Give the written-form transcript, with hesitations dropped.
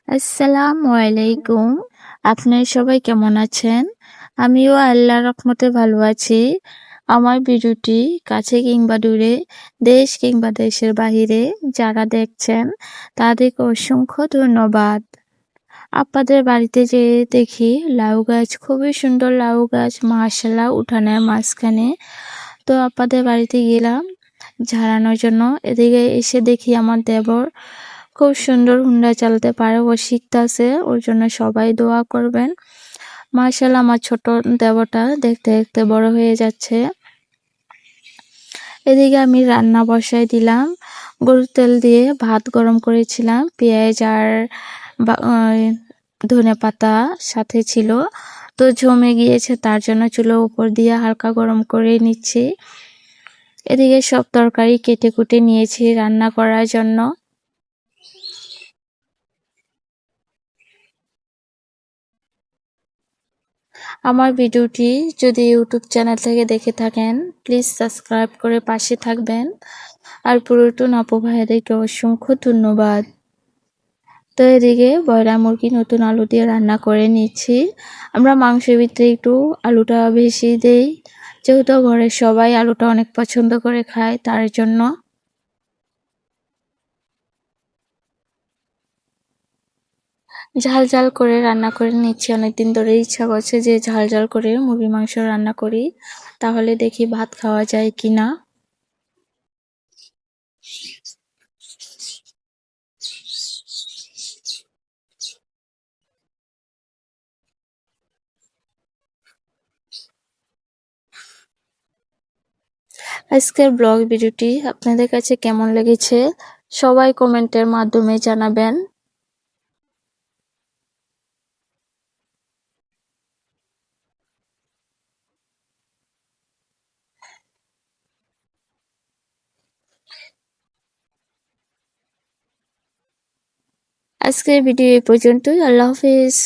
আসসালামু আলাইকুম। আপনারা সবাই কেমন আছেন? আমিও আল্লাহর রহমতে ভালো আছি। আমার ভিডিওটি কাছে কিংবা দূরে, দেশ কিংবা দেশের বাহিরে যারা দেখছেন তাদেরকে অসংখ্য ধন্যবাদ। আপনাদের বাড়িতে যেয়ে দেখি লাউ গাছ, খুবই সুন্দর লাউ গাছ মাশাআল্লাহ উঠানের মাঝখানে। তো আপনাদের বাড়িতে গেলাম ঝাড়ানোর জন্য। এদিকে এসে দেখি আমার দেবর খুব সুন্দর হুন্ডা চালাতে পারে, ও শিখতাছে। ওর জন্য সবাই দোয়া করবেন। মাশাআল্লাহ আমার ছোট দেবরটা দেখতে দেখতে বড় হয়ে যাচ্ছে। এদিকে আমি রান্না বসাই দিলাম। গরুর তেল দিয়ে ভাত গরম করেছিলাম, পেঁয়াজ আর ধনেপাতা সাথে ছিল। তো জমে গিয়েছে, তার জন্য চুলোর উপর দিয়ে হালকা গরম করে নিচ্ছি। এদিকে সব তরকারি কেটে কুটে নিয়েছি রান্না করার জন্য। আমার ভিডিওটি যদি ইউটিউব চ্যানেল থেকে দেখে থাকেন, প্লিজ সাবস্ক্রাইব করে পাশে থাকবেন। আর পুরাতন আপু ভাইয়াদেরকে অসংখ্য ধন্যবাদ। তো এদিকে ব্রয়লার মুরগি নতুন আলু দিয়ে রান্না করে নিচ্ছি। আমরা মাংসের ভিতরে একটু আলুটা বেশি দেই, যেহেতু ঘরের সবাই আলুটা অনেক পছন্দ করে খায়, তার জন্য। ঝাল ঝাল করে রান্না করে নিচ্ছি। অনেকদিন ধরে ইচ্ছা করছে যে ঝাল ঝাল করে মুরগির মাংস রান্না করি, তাহলে দেখি ভাত খাওয়া যায় কিনা। আজকের ব্লগ ভিডিওটি আপনাদের কাছে কেমন লেগেছে সবাই কমেন্টের মাধ্যমে জানাবেন। আজকের ভিডিও এই পর্যন্তই। আল্লাহ হাফেজ।